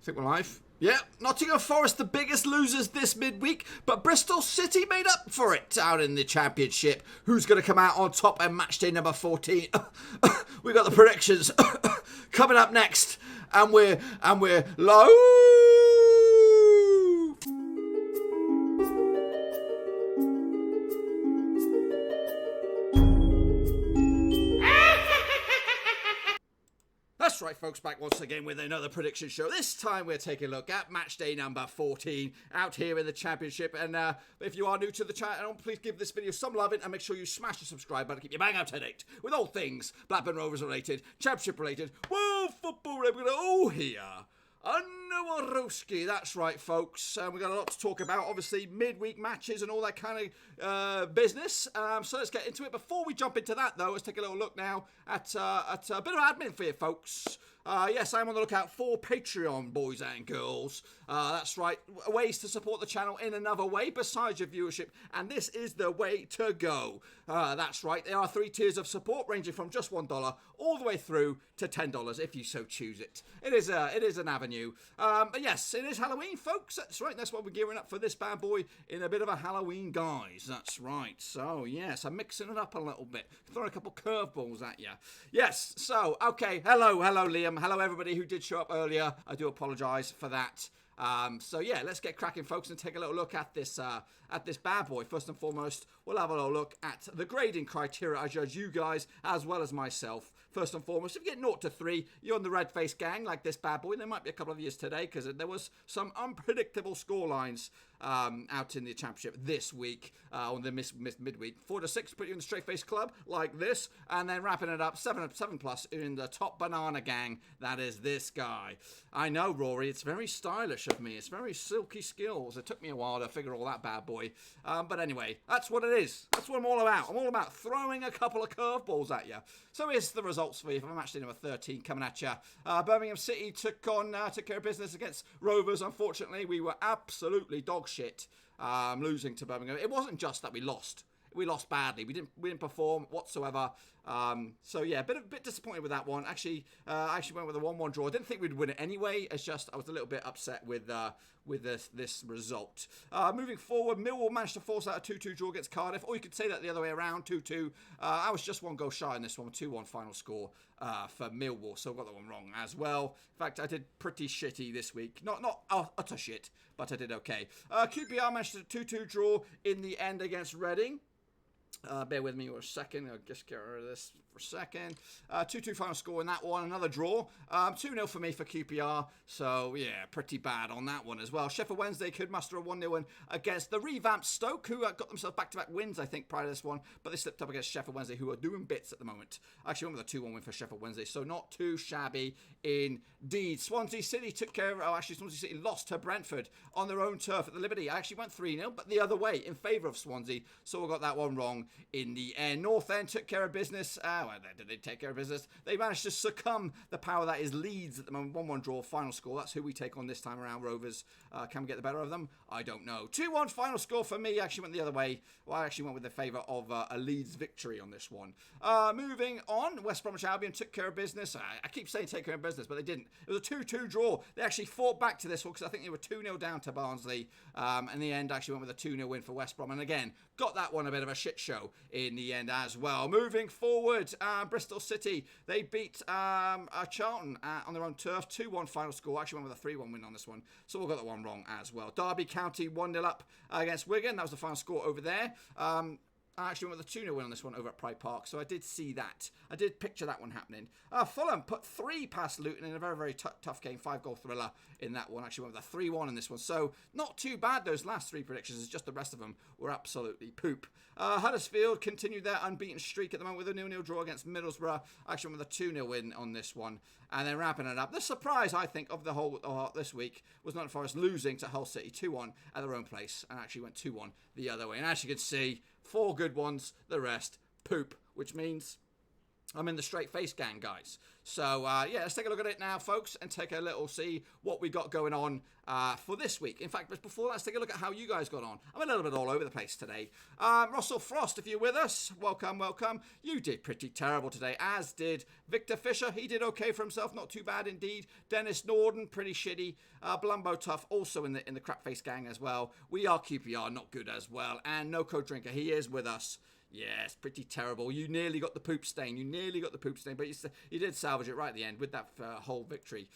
I think we're live. Yeah, Nottingham Forest the biggest losers this midweek, but Bristol City made up for it out in the Championship. Who's going to come out on top in matchday number 14? We got the predictions coming up next, and we're live. That's right, folks, back once again with another prediction show. This time we're taking a look at match day number 14 out here in the Championship. And if you are new to the channel, please give this video some love and make sure you smash the subscribe button to keep you bang up to date with all things Blackburn Rovers related, Championship related, world football related. All here. Underwaroski, that's right, folks. We've got a lot to talk about. Obviously, midweek matches and all that kind of business. So let's get into it. Before we jump into that, though, let's take a little look now at a bit of admin for you, folks. Yes, I'm on the lookout for Patreon, boys and girls. That's right, ways to support the channel in another way besides your viewership, and this is the way to go. That's right, there are 3 tiers of support ranging from just $1 all the way through to $10 if you so choose it. It is an avenue. But yes, it is Halloween, folks. That's right, that's why we're gearing up for this bad boy in a bit of a Halloween guise. That's right. So yes, I'm mixing it up a little bit, throwing a couple curveballs at you. Yes. So okay, hello, Liam. Hello, everybody who did show up earlier. I do apologise for that. So yeah, let's get cracking, folks, and take a little look at this bad boy. First and foremost, we'll have a little look at the grading criteria. I judge you guys as well as myself. First and foremost, if you get 0 to 3, you're on the red face gang like this bad boy. There might be a couple of years today because there was some unpredictable score lines out in the Championship this week on the midweek. 4 to 6 put you in the straight face club like this, and then wrapping it up 7 plus in the top banana gang. That is this guy. I know, Rory, it's very stylish of me. It's very silky skills. It took me a while to figure all that bad boy. But anyway, that's what it is. That's what I'm all about. I'm all about throwing a couple of curveballs at you. So here's the results for you for match day number 13 coming at you. Birmingham City took care of business against Rovers. Unfortunately, we were absolutely dog shit losing to Birmingham. It wasn't just that we lost. We lost badly. We didn't perform whatsoever. So yeah, a bit disappointed with that one. Actually, I actually went with a 1-1 draw. I didn't think we'd win it anyway. It's just I was a little bit upset with this result. Moving forward, Millwall managed to force out a 2-2 draw against Cardiff, or you could say that the other way around, 2-2. I was just 1 goal shy in this one, 2-1 final score for Millwall, so I got that one wrong as well. In fact, I did pretty shitty this week. Not utter shit, but I did okay. QPR managed a 2-2 draw in the end against Reading. Bear with me for a second. I'll just get rid of this for a second. 2-2 final score in that one. Another draw. 2-0 for me for QPR. So, yeah, pretty bad on that one as well. Sheffield Wednesday could muster a 1-0 win against the revamped Stoke, who got themselves back-to-back wins, I think, prior to this one. But they slipped up against Sheffield Wednesday, who are doing bits at the moment. I actually went with a 2-1 win for Sheffield Wednesday, so not too shabby indeed. Swansea City Swansea City lost to Brentford on their own turf at the Liberty. I actually went 3-0, but the other way, in favour of Swansea. So I got that one wrong in the end. North End took care of business. Did they take care of business? They managed to succumb the power that is Leeds at the moment. 1-1 draw, final score. That's who we take on this time around, Rovers. Can we get the better of them? I don't know. 2-1 final score for me. I actually went the other way. Well, I actually went with the favour of a Leeds victory on this one. Moving on, West Bromwich Albion took care of business. I keep saying take care of business, but they didn't. It was a 2-2 draw. They actually fought back to this one because I think they were 2-0 down to Barnsley. In the end, actually went with a 2-0 win for West Brom. And again, got that one a bit of a shit show in the end as well. Moving forward, Bristol City, they beat Charlton on their own turf. 2-1 final score. Actually went with a 3-1 win on this one. So we got that one wrong as well. Derby County 1-0 up against Wigan. That was the final score over there. I actually went with a 2-0 win on this one over at Pride Park, so I did see that. I did picture that one happening. Fulham put 3 past Luton in a very, very tough game, 5-goal thriller in that one. Actually went with a 3-1 in this one, so not too bad those last 3 predictions. It's just the rest of them were absolutely poop. Huddersfield continued their unbeaten streak at the moment with a 0-0 draw against Middlesbrough. Actually went with a 2-0 win on this one, and then wrapping it up. The surprise, I think, of the whole this week was Nottingham Forest losing to Hull City 2-1 at their own place, and actually went 2-1 the other way. And as you can see, 4 good ones, the rest poop, which means I'm in the straight face gang, guys. So, yeah, let's take a look at it now, folks, and take a little see what we got going on for this week. In fact, but before that, let's take a look at how you guys got on. I'm a little bit all over the place today. Russell Frost, if you're with us, welcome, welcome. You did pretty terrible today, as did Victor Fisher. He did okay for himself, not too bad indeed. Dennis Norden, pretty shitty. Blumbo Tough, also in the crap face gang as well. We are QPR, not good as well. And No Code Drinker, he is with us. Yes, pretty terrible. You nearly got the poop stain. But you did salvage it right at the end with that whole victory.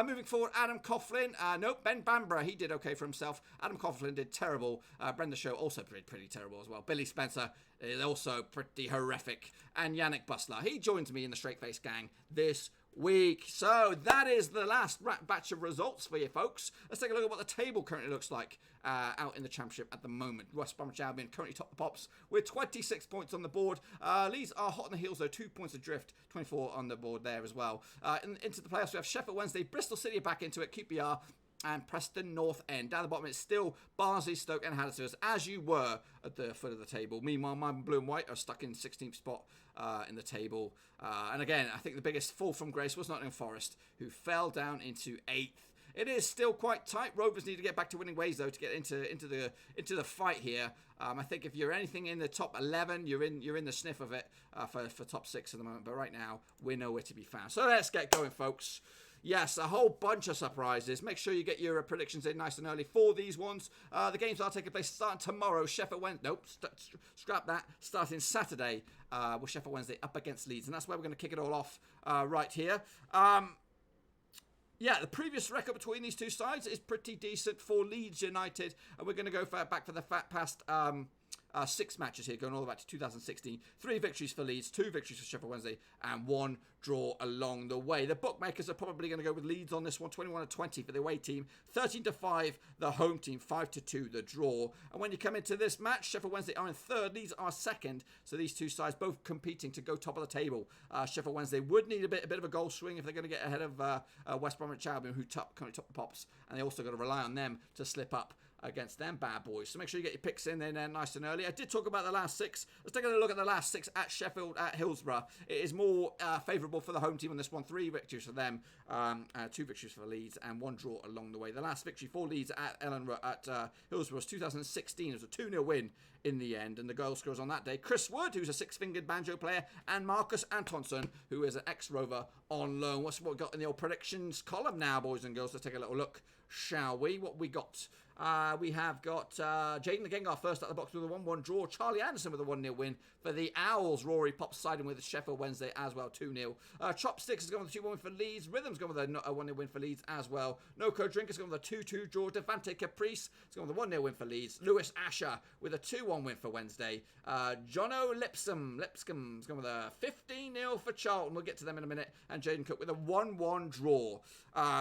Moving forward, Adam Coughlin. Nope, Ben Bambra. He did okay for himself. Adam Coughlin did terrible. Brenda Shaw also pretty terrible as well. Billy Spencer is also pretty horrific. And Yannick Bustler. He joins me in the Straight Face Gang this week. So that is the last batch of results for you folks. Let's take a look at what the table currently looks like out in the Championship at the moment. West Bromwich Albion currently top the pops with 26 points on the board. Leeds are hot on the heels though, 2 points adrift, 24 on the board there as well. Into the playoffs we have Sheffield Wednesday, Bristol City are back into it, QPR and Preston North End. Down the bottom it's still Barnsley, Stoke and Huddersfield, as you were at the foot of the table. Meanwhile, my blue and white are stuck in 16th spot in the table. And again, I think the biggest fall from grace was Nottingham Forest, who fell down into 8th. It is still quite tight. Rovers need to get back to winning ways though to get into the fight here. I think if you're anything in the top 11, you're in the sniff of it for top 6 at the moment. But right now, we're nowhere to be found. So let's get going, folks. Yes, a whole bunch of surprises. Make sure you get your predictions in nice and early for these ones. The games are taking place starting tomorrow. Sheffield Wednesday. Nope, scrap that. Starting Saturday with Sheffield Wednesday up against Leeds. And that's where we're going to kick it all off right here. Yeah, the previous record between these two sides is pretty decent for Leeds United. And we're going to go back for the past 6 matches here, going all the way back to 2016. 3 victories for Leeds, 2 victories for Sheffield Wednesday, and 1 draw along the way. The bookmakers are probably going to go with Leeds on this one, 21-20 for the away team, 13-5 the home team, 5-2 the draw. And when you come into this match, Sheffield Wednesday are in 3rd, Leeds are 2nd. So these two sides both competing to go top of the table. Sheffield Wednesday would need a bit of a goal swing if they're going to get ahead of West Bromwich Albion, who currently top the pops, and they also got to rely on them to slip up against them bad boys. So make sure you get your picks in there nice and early. I did talk about the last 6. Let's take a look at the last 6 at Sheffield, at Hillsborough. It is more favourable for the home team on this one. 3 victories for them, 2 victories for Leeds, and 1 draw along the way. The last victory for Leeds at Hillsborough was 2016. It was a 2-0 win in the end, and the goal scorers on that day, Chris Wood, who's a 6-fingered banjo player, and Marcus Antonsen, who is an ex-Rover on loan. What's what we got in the old predictions column now, boys and girls? Let's take a little look, shall we? What we got? We have got Jaden Gengar first out the box with a 1-1 draw. Charlie Anderson with a 1-0 win for the Owls. Rory Pops siding with Sheffield Wednesday as well, 2-0. Chopsticks has gone with a 2-1 win for Leeds. Rhythm's gone with a 1-0 win for Leeds as well. No Code Drinker's gone with a 2-2 draw. Devante Caprice has gone with a 1-0 win for Leeds. Lewis Asher with a 2-1 win for Wednesday. Jono Lipscomb has gone with a 15-0 for Charlton. We'll get to them in a minute. And Jaden Cook with a 1-1 draw.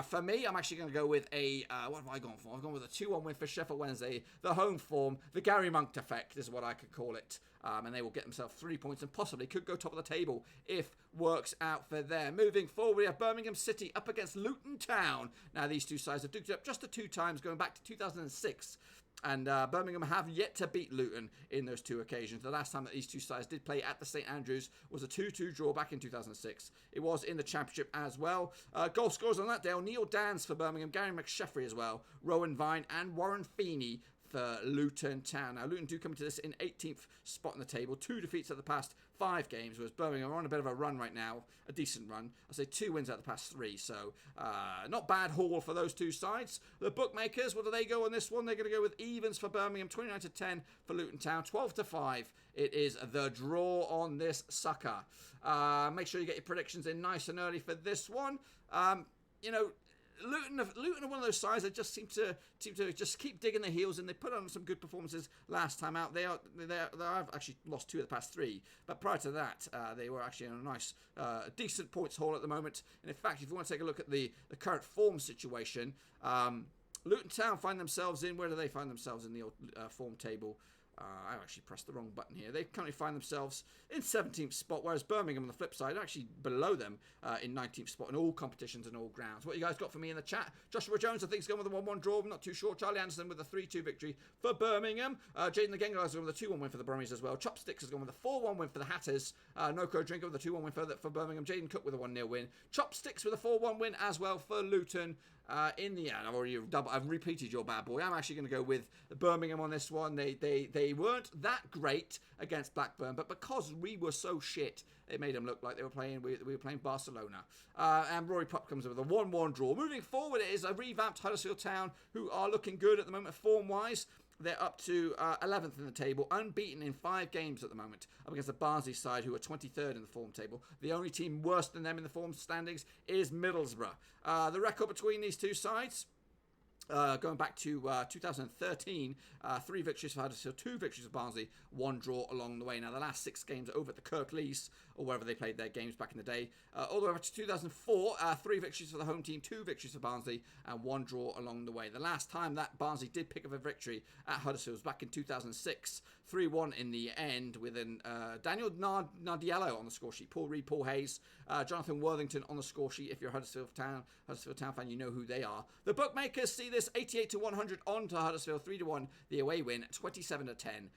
For me, I'm actually going to go with a, what have I gone for? I've gone with a 2-1 win for Sheffield Wednesday. The home form, the Gary Monk effect is what I could call it. And they will get themselves 3 points and possibly could go top of the table if works out for them. Moving forward, we have Birmingham City up against Luton Town. Now, these two sides have duked it up just the 2 times going back to 2006. And Birmingham have yet to beat Luton in those 2 occasions. The last time that these two sides did play at the St Andrews was a 2-2 draw back in 2006. It was in the Championship as well. Goal scorers on that day, Neil Dans for Birmingham, Gary McSheffrey as well, Rowan Vine and Warren Feeney for Luton Town. Now, Luton do come into this in 18th spot in the table. 2 defeats at the past 5 games, whereas Birmingham are on a bit of a run right now, a decent run. I say 2 wins out of the past 3, so not bad haul for those two sides. The bookmakers, what do they go on this one? They're going to go with evens for Birmingham, 29-10 for Luton Town, 12-5. It is the draw on this sucker. Make sure you get your predictions in nice and early for this one. Luton are one of those sides that just seem to just keep digging their heels in. They put on some good performances last time out. They have actually lost 2 of the past 3, but prior to that, they were actually in a nice, decent points haul at the moment. And in fact, if you want to take a look at the current form situation, Luton Town find themselves in. Where do they find themselves in the old form table? I actually pressed the wrong button here. They currently find themselves in 17th spot, whereas Birmingham on the flip side are actually below them in 19th spot in all competitions and all grounds. What you guys got for me in the chat? Joshua Jones, I think, is going with a 1-1 draw. I'm not too sure. Charlie Anderson with a 3-2 victory for Birmingham. Jaden the Gengar is going with a 2-1 win for the Brummies as well. Chopsticks is going with a 4-1 win for the Hatters. Noko Drinker with a 2-1 win for Birmingham. Jaden Cook with a 1-0 win. Chopsticks with a 4-1 win as well for Luton. In the end, I've repeated your bad boy. I'm actually going to go with Birmingham on this one. They weren't that great against Blackburn, but because we were so shit, it made them look like they were playing. We were playing Barcelona. And Rory Pup comes with a 1-1 draw. Moving forward, it is a revamped Huddersfield Town who are looking good at the moment form-wise. They're up to 11th in the table, unbeaten in 5 games at the moment, up against the Barnsley side, who are 23rd in the form table. The only team worse than them in the form standings is Middlesbrough. The record between these two sides, going back to 2013, 3 victories for Huddersfield, 2 victories for Barnsley, 1 draw along the way. Now, the last 6 games over at the Kirklees, or wherever they played their games back in the day, all the way up to 2004, 3 victories for the home team, 2 victories for Barnsley, and 1 draw along the way. The last time that Barnsley did pick up a victory at Huddersfield was back in 2006, 3-1 in the end, with Daniel Nardiello on the score sheet, Paul Reed, Paul Hayes, Jonathan Worthington on the score sheet. If you're a Huddersfield Town fan, you know who they are. The bookmakers see this 88-100 on to Huddersfield, 3-1 the away win, 27-10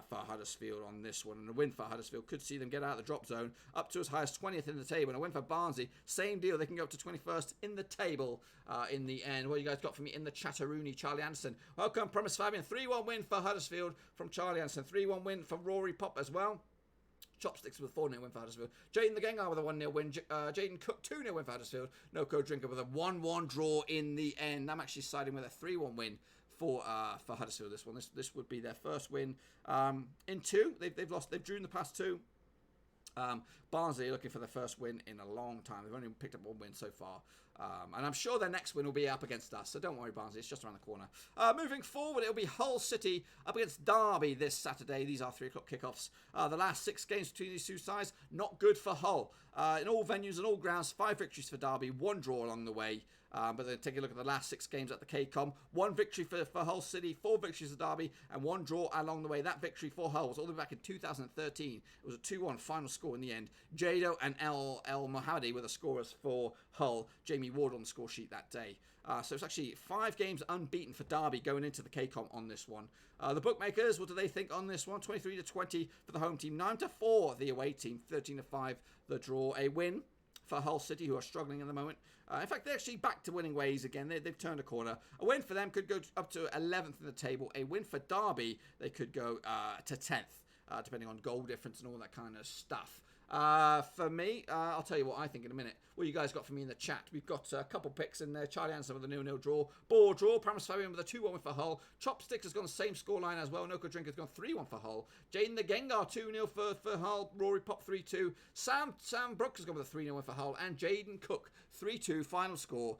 for Huddersfield on this one. And a win for Huddersfield could see them get out of the drop zone up to as high as 20th in the table. And a win for Barnsley, same deal. They can go up to 21st in the table in the end. What you guys got for me in the chatteroony? Charlie Anderson. Welcome, Promise Fabian. 3-1 win for Huddersfield from Charlie Anderson. 3-1 win for Rory Pop as well. Chopsticks with a 4-0 win for Huddersfield. Jaden the Gengar with a 1-0 win. Jaden Cook 2-0 win for Huddersfield. Noko Drinker with a 1-1 draw in the end. I'm actually siding with a 3-1 win for Huddersfield. This one, this would be their first win in 2. They've drew in the past 2. Barnsley are looking for their first win in a long time. They've only picked up 1 win so far. And I'm sure their next win will be up against us. So don't worry, Barnsley. It's just around the corner. Moving forward, it'll be Hull City up against Derby this Saturday. These are 3 o'clock kickoffs. The last 6 games between these two sides, not good for Hull. In all venues and all grounds, 5 victories for Derby, 1 draw along the way. But then take a look at the last 6 games at the KCOM. 1 victory for Hull City, 4 victories for Derby, and 1 draw along the way. That victory for Hull was all the way back in 2013. It was a 2-1 final score in the end. Jado and El Mohammadi were the scorers for Hull. Jamie Ward on the score sheet that day. So it's actually 5 games unbeaten for Derby going into the KCOM on this one. The bookmakers, what do they think on this one? 23-20 for the home team, 9-4 the away team, 13-5 the draw. A win for Hull City, who are struggling at the moment. In fact, they're actually back to winning ways again. They've turned a corner. A win for them could go up to 11th in the table. A win for Derby, they could go to 10th, depending on goal difference and all that kind of stuff. For me, I'll tell you what I think in a minute. What you guys got for me in the chat? We've got a couple picks in there. Charlie Anderson with a 0-0 draw. Ball draw. Promise Fabian with a 2-1 win for Hull. Chopsticks has gone the same scoreline as well. Noko Drink has gone 3-1 for Hull. Jaden the Gengar 2-0 for Hull. Rory Pop 3-2. Sam Brooks has gone with a 3-0 win for Hull. And Jaden Cook 3-2 final score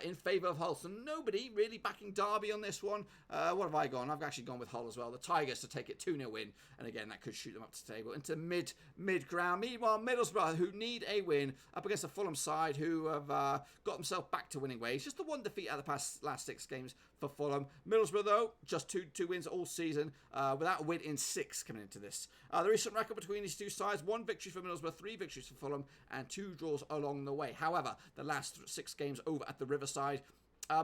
in favour of Hull. So nobody really backing Derby on this one. What have I gone? I've actually gone with Hull as well. The Tigers to take it 2-0 win. And again, that could shoot them up to the table into mid ground. Meanwhile, Middlesbrough, who need a win up against the Fulham side, who have got themselves back to winning ways. Just the 1 defeat out of the last 6 games for Fulham. Middlesbrough, though, just two wins all season, without a win in 6 coming into this. The recent record between these two sides, 1 victory for Middlesbrough, 3 victories for Fulham, and 2 draws along the way. However, the last 6 games over at the Riverside,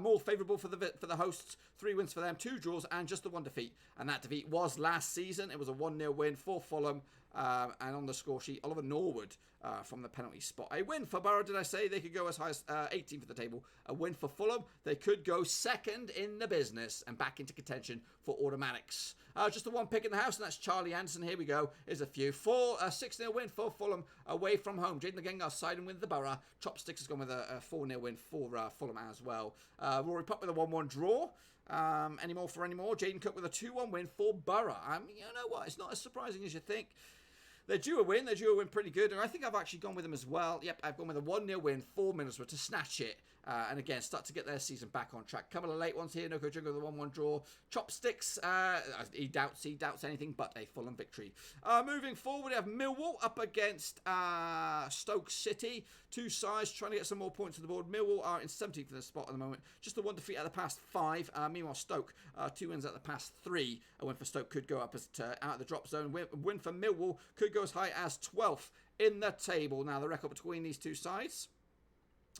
more favourable for the hosts. 3 wins for them, 2 draws, and just the 1 defeat. And that defeat was last season. It was a 1-0 win for Fulham. And on the score sheet, Oliver Norwood from the penalty spot. A win for Borough, did I say? They could go as high as 18th at the table. A win for Fulham. They could go 2nd in the business and back into contention for automatics. Just the 1 pick in the house, and that's Charlie Anderson. Here we go. Here's a few. 6-0 win for Fulham away from home. Jaden the Gengar siding with the Borough. Chopsticks has gone with a 4-0 win for Fulham as well. Rory Pop with a 1-1 draw. Any more? Jaden Cook with a 2-1 win for Borough. You know what? It's not as surprising as you think. They're due a win pretty good, and I think I've actually gone with them as well. Yep, I've gone with a 1-0 win for Middlesbrough to snatch it and again, start to get their season back on track. Couple of late ones here. Noko Jingo with a 1-1 draw. Chopsticks, he doubts anything but a Fulham victory. Moving forward, we have Millwall up against Stoke City. Two sides trying to get some more points on the board. Millwall are in 17th in the spot at the moment. Just the one defeat out of the past 5. Meanwhile, Stoke, 2 wins out of the past 3. A win for Stoke could go up as out of the drop zone. Win for Millwall could go as high as 12th in the table. Now, the record between these two sides.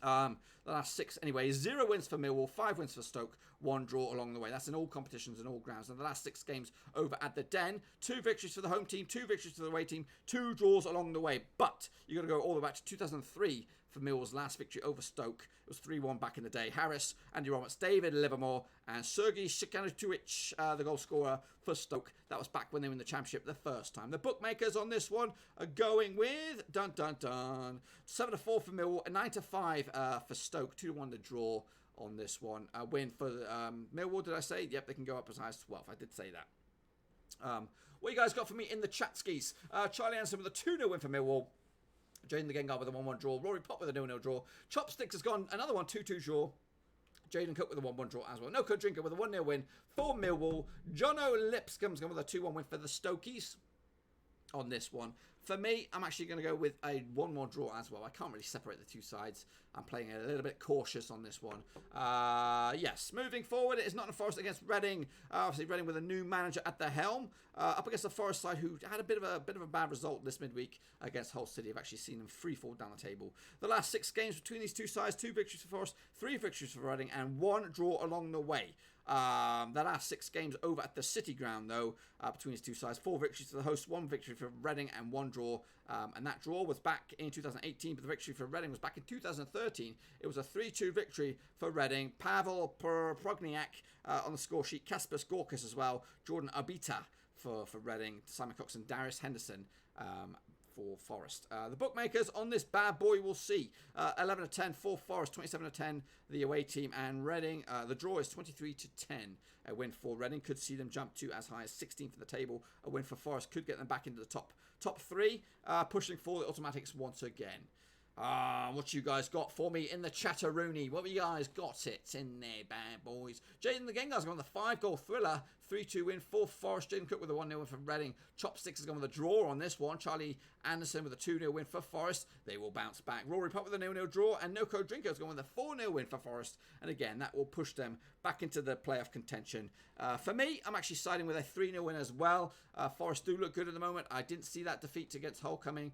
The last 6 anyway, 0 wins for Millwall, 5 wins for Stoke, 1 draw along the way. That's in all competitions and all grounds. And the last 6 games over at the Den, 2 victories for the home team, 2 victories for the away team, 2 draws along the way. But you got to go all the way back to 2003 for Millwall's last victory over Stoke. It was 3-1 back in the day. Harris, Andy Roberts, David Livermore, and Sergei Shikanovic, the goal scorer for Stoke. That was back when they were in the Championship the first time. The bookmakers on this one are going with 7-4 for Millwall, a 9-5 for Stoke, 2-1 to draw on this one. A win for Millwall, did I say? Yep, they can go up as high as 12. I did say that. What you guys got for me in the chat skis? Charlie Anderson with a 2-0 win for Millwall. Jaden the Gengar with a 1-1 draw. Rory Pop with a 0-0 draw. Chopsticks has gone another one, 2-2 draw. Jaden Cook with a 1-1 draw as well. No Code Drinker with a 1-0 win for Millwall. Jono Lipscomb's gone with a 2-1 win for the Stokies on this one. For me, I'm actually going to go with a 1-1 draw as well. I can't really separate the two sides. I'm playing a little bit cautious on this one. Yes, moving forward, it is Nottingham Forest against Reading. Obviously, Reading with a new manager at the helm. Up against the Forest side, who had a bit of a bad result this midweek against Hull City. I've actually seen them free fall down the table. The last 6 games between these two sides, 2 victories for Forest, 3 victories for Reading, and 1 draw along the way. The last 6 games over at the City Ground, though, between these two sides, 4 victories to the host, 1 victory for Reading, and 1 draw. And that draw was back in 2018, but the victory for Reading was back in 2013. It was a 3-2 victory for Reading. Pavel Progniak on the score sheet, Kasper Gorkas as well, Jordan Abita for Reading, Simon Cox and Darius Henderson for Forest. The bookmakers on this bad boy will see 11-10 for Forest, 27-10 the away team, and Reading. The draw is 23-10. A win for Reading could see them jump to as high as 16th for the table. A win for Forest could get them back into the top 3, pushing for the automatics once again. What you guys got for me in the Chatteroony? What you guys got it in there, bad boys? Jaden the Gengar's gone with a 5-goal thriller, 3-2 win for Forest. Jaden Cook with a 1-0 win for Reading. Chopsticks has gone with a draw on this one. Charlie Anderson with a 2-0 win for Forest. They will bounce back. Rory Pop with a 0-0 draw, and No Code Drinker has gone with a 4-0 win for Forest. And again, that will push them back into the playoff contention. For me, I'm actually siding with a 3-0 win as well. Forest do look good at the moment. I didn't see that defeat against Hull coming,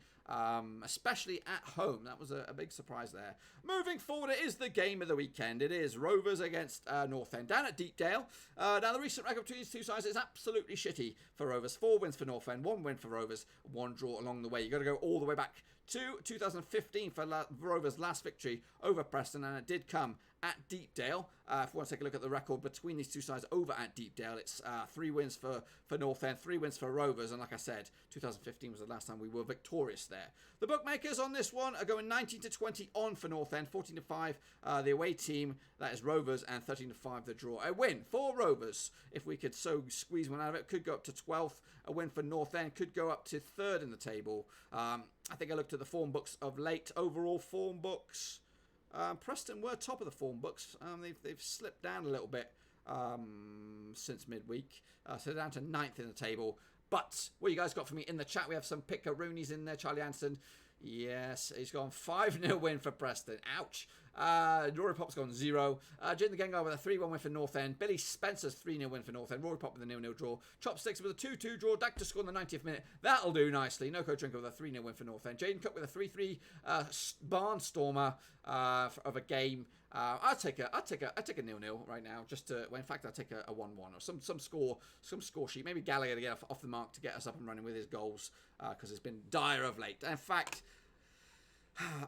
especially at home. That was a big surprise there. Moving forward, it is the game of the weekend. It is Rovers against North End down at Deepdale. Now, the recent record between these two sides is absolutely shitty for Rovers. 4 wins for North End, 1 win for Rovers, 1 draw along the way. You've got to go all the way back to 2015 for Rovers' last victory over Preston, and it did come at Deepdale. If we want to take a look at the record between these two sides over at Deepdale, it's 3 wins for North End, 3 wins for Rovers, and like I said, 2015 was the last time we were victorious there. The bookmakers on this one are going 19-20 on for North End, 14-5 the away team, that is Rovers, and 13-5 the draw. A win for Rovers, if we could so squeeze one out of it, could go up to 12th. A win for North End could go up to 3rd in the table. I think I looked at the form books of late. Overall form books, Preston were top of the form books. They've slipped down a little bit since midweek. So down to 9th in the table. But what you guys got for me in the chat? We have some pickaroonies in there. Charlie Anderson. Yes, he's gone 5-0 win for Preston. Ouch. Rory Pop's gone 0. Jaden the Gengar with a 3-1 win for North End. Billy Spencer's 3-0 win for North End. Rory Pop with a 0-0 draw. Chopsticks with a 2-2 draw. Dak to score in the 90th minute. That'll do nicely. No Code Drinker with a 3-0 win for North End. Jaden Cook with a 3-3 Barnstormer of a game. I'd take a 0-0 right now. Just to, well, in fact, I'd take a 1-1 or some score sheet. Maybe Gallagher to get off the mark to get us up and running with his goals, because it's been dire of late. In fact,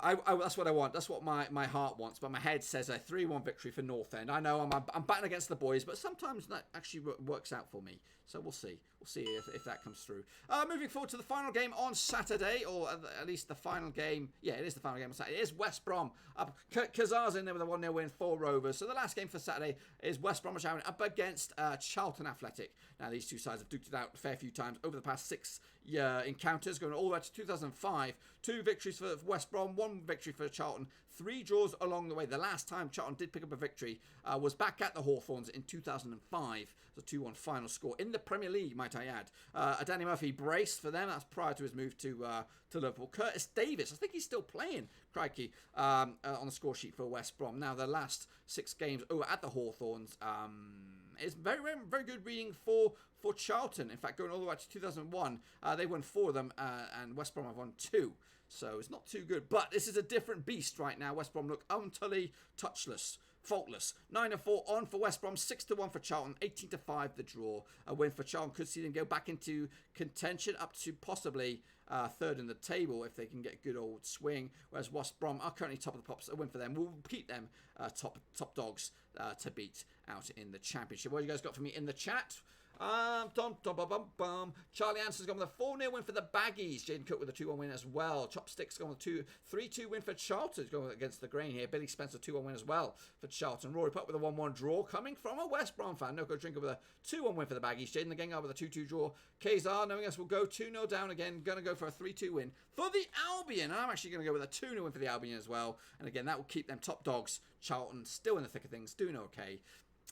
that's what I want. That's what my heart wants. But my head says a 3-1 victory for North End. I know I'm batting against the boys, but sometimes that actually works out for me. So we'll see. We'll see if that comes through. Moving forward to the final game on Saturday, or at least the final game. Yeah, it is the final game on Saturday. It is West Brom. Kazar's in there with a 1-0 win for Rovers. So the last game for Saturday is West Bromwich Albion up against Charlton Athletic. Now, these two sides have duked it out a fair few times over the past 6 encounters going all the way to 2005. 2 victories for West Brom, 1 victory for Charlton, 3 draws along the way. The last time Charlton did pick up a victory was back at the Hawthorns in 2005. It's a 2-1 final score in the Premier League, might I add. A Danny Murphy brace for them. That's prior to his move to Liverpool. Curtis Davis, I think he's still playing, crikey, on the score sheet for West Brom. Now, the last 6 games over at the Hawthorns is very, very, very good reading for Charlton. In fact, going all the way to 2001, they won 4 of them, and West Brom have won 2. So it's not too good. But this is a different beast right now. West Brom look utterly touchless, faultless. 9-4 on for West Brom, 6-1 for Charlton, 18-5 the draw. A win for Charlton could see them go back into contention, up to possibly 3rd in the table if they can get a good old swing. Whereas West Brom are currently top of the pops. A win for them will keep them top dogs to beat out in the Championship. What you guys got for me in the chat? Charlie Anson's gone with a 4-0 win for the Baggies. Jaden Cook with a 2-1 win as well. Chopsticks gone with 3-2 win for Charlton. Going against the grain here. Billy Spencer 2-1 win as well for Charlton. Rory Putt with a 1-1 draw coming from a West Brom fan. Noko Drinker with a 2-1 win for the Baggies. Jaden the Gengar with a 2-2 draw. Kazar knowing us will go 2-0 down again. Going to go for a 3-2 win for the Albion. And I'm actually going to go with a 2-0 win for the Albion as well. And again, that will keep them top dogs. Charlton still in the thick of things, doing okay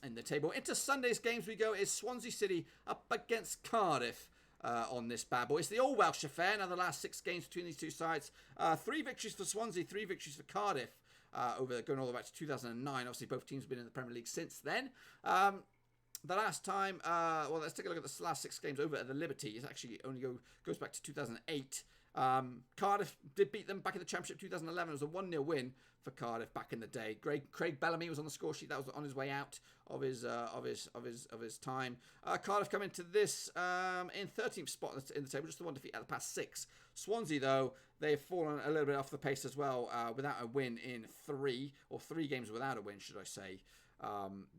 in the table. Into Sunday's games we go. Is Swansea City up against Cardiff on this bad boy. It's the All Welsh affair. Now the last 6 games between these 2 sides. 3 victories for Swansea, 3 victories for Cardiff. Going all the way back to 2009. Obviously both teams have been in the Premier League since then. The last time, well, let's take a look at the last 6 games over at the Liberty. It actually only goes back to 2008. Cardiff did beat them back in the Championship 2011. It was a 1-0 win for Cardiff back in the day. Craig Bellamy was on the score sheet. That was on his way out of his time. Cardiff come into this in 13th spot in the table, just the 1 defeat out of the past 6. Swansea, though, they've fallen a little bit off the pace as well, without a win in 3 games without a win, should I say.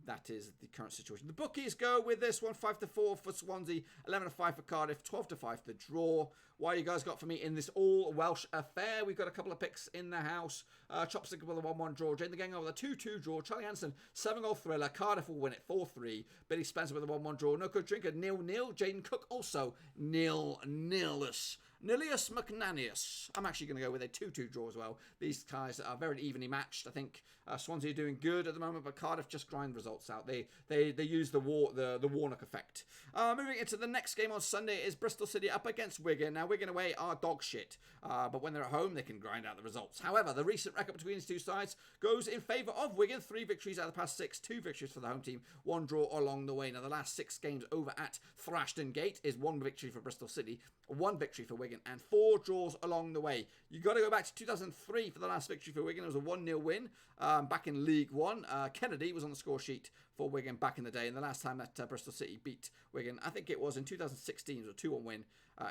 That is the current situation. The bookies go with this one, 5-4 for Swansea, 11-5 for Cardiff, 12-5 the draw. What you guys got for me in this all Welsh affair? We've got a couple of picks in the house. Chopstick with a 1-1 draw. Jane the Gang with a 2-2 draw. Charlie Hansen, 7-goal thriller. Cardiff will win it 4-3. Billy Spencer with a 1-1 draw. No Good Drinker, 0-0. Jaden Cook also 0-0-less. Nilius McNanius. I'm actually going to go with a 2-2 draw as well. These guys are very evenly matched. I think Swansea are doing good at the moment, but Cardiff just grind results out. They use the Warnock effect. Moving into the next game on Sunday is Bristol City up against Wigan. Now, Wigan away are dog shit, but when they're at home, they can grind out the results. However, the recent record between these 2 sides goes in favour of Wigan. 3 victories out of the past 6, 2 victories for the home team, 1 draw along the way. Now, the last 6 games over at Thrashton Gate is 1 victory for Bristol City, 1 victory for Wigan, and 4 draws along the way. You got to go back to 2003 for the last victory for Wigan. It was a 1-0 win back in League One. Kennedy was on the score sheet for Wigan back in the day, and the last time that Bristol City beat Wigan, I think it was in 2016. It was a 2-1 win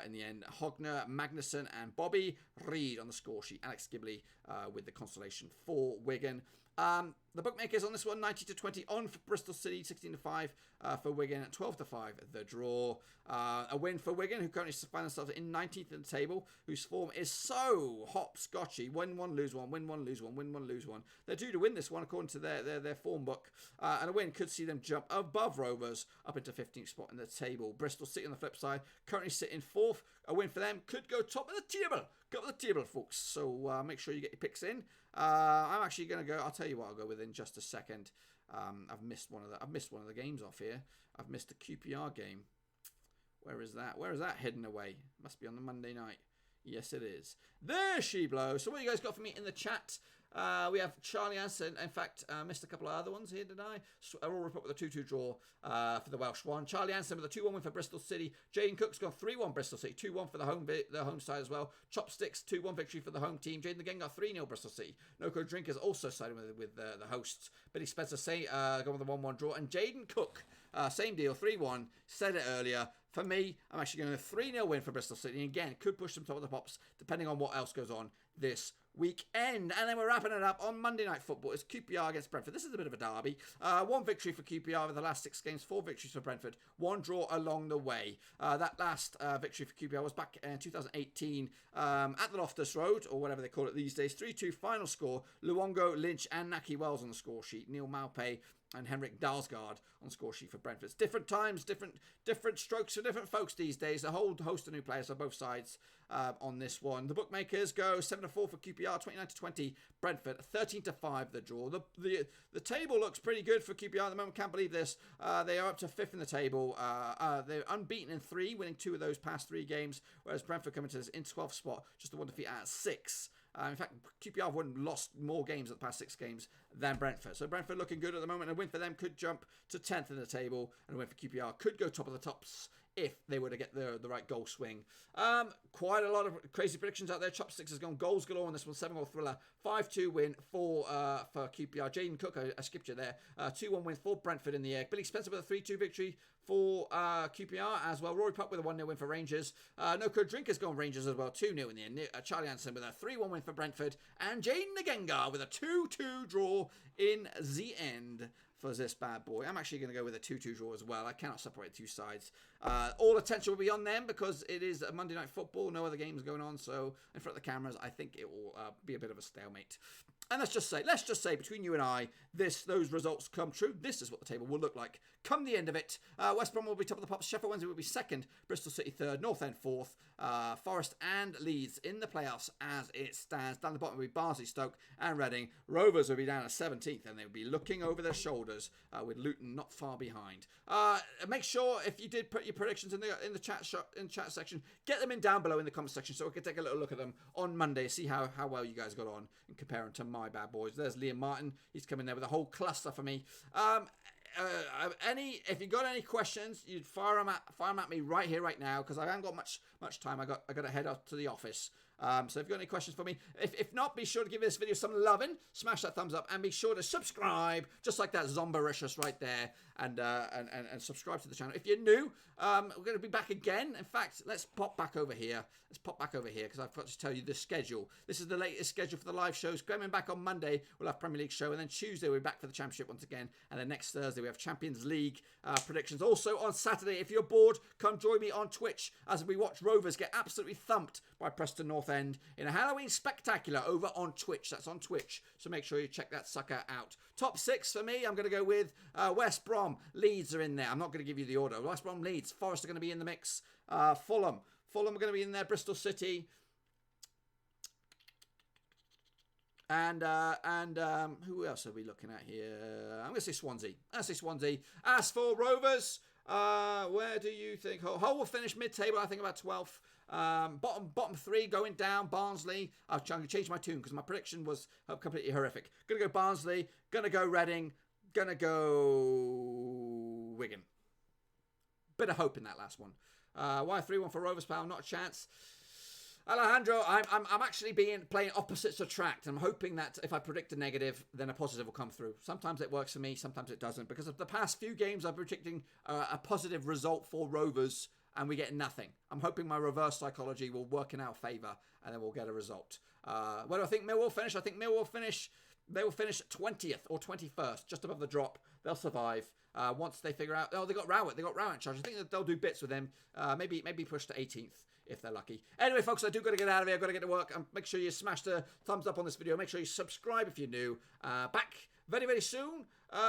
in the end. Hogner, Magnuson, and Bobby Reed on the score sheet. Alex Gibley with the consolation for Wigan. The bookmakers on this one, 90-20 on for Bristol City, 16-5 for Wigan, 12-5 the draw. A win for Wigan, who currently find themselves in 19th in the table, whose form is so hopscotchy. Win 1, lose 1, win 1, lose 1, win 1, lose 1. They're due to win this one according to their form book. And a win could see them jump above Rovers up into 15th spot in the table. Bristol City on the flip side, currently sitting 4th. A win for them could go top of the table. Top of the table, folks. So make sure you get your picks in. I'm actually going to go. I'll tell you what I'll go with in just a second. I've missed one of the games off here. I've missed the QPR game. Where is that? Where is that hidden away? Must be on the Monday night. Yes, it is. There she blows. So what you guys got for me in the chat? We have Charlie Anson. In fact, missed a couple of other ones here, did I? Roll Report with a 2-2 draw for the Welsh one. Charlie Anson with a 2-1 win for Bristol City. Jaden Cook's got 3-1 Bristol City. 2-1 for the home side as well. Chopsticks, 2-1 victory for the home team. Jaden again got 3-0 Bristol City. Noco Drinkers also siding with the hosts. Billy Spencer going with a 1-1 draw. And Jaden Cook, same deal, 3-1. Said it earlier. For me, I'm actually going to 3-0 win for Bristol City. And again, could push them top of the pops, depending on what else goes on this weekend. And then we're wrapping it up on Monday Night Football. It's QPR against Brentford. This is a bit of a derby. 1 victory for QPR over the last 6 games, 4 victories for Brentford, 1 draw along the way. That last victory for QPR was back in 2018 at the Loftus Road, or whatever they call it these days. 3-2 final score. Luongo, Lynch and Naki Wells on the score sheet. Neil Maupay and Henrik Dalsgaard on the score sheet for Brentford. It's different times, different strokes for different folks these days. A whole host of new players on both sides on this one. The bookmakers go 7-4 for QPR, 29-20 Brentford, 13-5 the draw. The table looks pretty good for QPR at the moment. Can't believe this. They are up to 5th in the table. They're unbeaten in 3, winning 2 of those past 3 games, whereas Brentford coming to this in 12th spot, just the 1 defeat at 6. In fact, QPR have lost more games at the past 6 games than Brentford. So Brentford looking good at the moment. A win for them could jump to 10th in the table, and a win for QPR could go top of the tops if they were to get the right goal swing. Quite a lot of crazy predictions out there. Chopsticks has gone goals galore on this one. 7-goal thriller. 5-2 win for QPR. Jaden Cook, I skipped you there. 2-1 win for Brentford in the air. Billy Spencer with a 3-2 victory for QPR as well. Rory Puck with a 1-0 win for Rangers. No Code Drinker's gone Rangers as well. 2-0 in the end. Charlie Anderson with a 3-1 win for Brentford. And Jaden Nagenga with a 2-2 draw in the end for this bad boy. I'm actually going to go with a 2-2 draw as well. I cannot separate 2 sides. All attention will be on them because it is a Monday Night Football. No other games going on. So in front of the cameras, I think it will be a bit of a stalemate. And let's just say, between you and I, those results come true. This is what the table will look like come the end of it. West Brom will be top of the pops. Sheffield Wednesday will be 2nd. Bristol City 3rd. North End 4th. Forest and Leeds in the playoffs as it stands. Down the bottom will be Barnsley, Stoke and Reading. Rovers will be down at 17th, and they'll be looking over their shoulders with Luton not far behind. Make sure if you did put your predictions in the chat section, get them in down below in the comment section so we can take a little look at them on Monday, see how well you guys got on and compare them to my bad boys. There's Liam Martin. He's coming there with a whole cluster for me. If you got any questions, you'd fire them at me right here, right now, because I haven't got much time. I got to head out to the office. So if you've got any questions for me, if not, be sure to give this video some loving, smash that thumbs up, and be sure to subscribe, just like that Zombericious right there, and subscribe to the channel. If you're new, we're going to be back again. In fact, let's pop back over here. Because I've got to tell you the schedule. This is the latest schedule for the live shows. Coming back on Monday, we'll have Premier League show, and then Tuesday we'll be back for the Championship once again, and then next Thursday we have Champions League predictions. Also on Saturday, if you're bored, come join me on Twitch as we watch Rovers get absolutely thumped by Preston North End in a Halloween spectacular over on Twitch. That's on Twitch, so make sure you check that sucker out. Top 6 for me, I'm going to go with West Brom. Leeds are in there. I'm not going to give you the order. West Brom, Leeds. Forest are going to be in the mix. Fulham are going to be in there. Bristol City. And who else are we looking at here? I'm going to say Swansea. As for Rovers, where do you think? Hull will finish mid-table, I think about 12th. Bottom 3 going down. Barnsley. I'm going to change my tune because my prediction was completely horrific. Going to go Barnsley. Going to go Reading. Going to go Wigan. Bit of hope in that last one. Why 3-1 for Rovers, pal? Not a chance. Alejandro, I'm actually playing opposites attract. I'm hoping that if I predict a negative, then a positive will come through. Sometimes it works for me, sometimes it doesn't. Because of the past few games, I'm predicting a positive result for Rovers, and we get nothing. I'm hoping my reverse psychology will work in our favour, and then we'll get a result. Where do I think Millwall finish? I think Millwall will finish 20th or 21st, just above the drop. They'll survive. Once they figure out, they got Rowett in charge. I think that they'll do bits with them. Maybe push to 18th if they're lucky. Anyway, folks, I do got to get out of here. I've got to get to work. Make sure you smash the thumbs up on this video. Make sure you subscribe if you're new. Back very, very soon.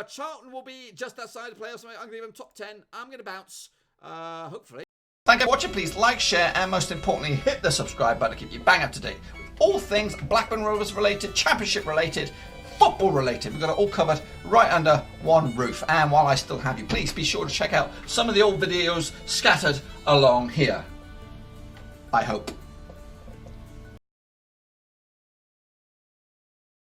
Charlton will be just outside the playoffs. I'm going to give them top 10. I'm going to bounce, hopefully. Thank you for watching. Please like, share, and most importantly, hit the subscribe button to keep you bang up to date with all things Blackburn Rovers related, Championship related, football related. We've got it all covered right under one roof. And while I still have you, please be sure to check out some of the old videos scattered along here. I hope.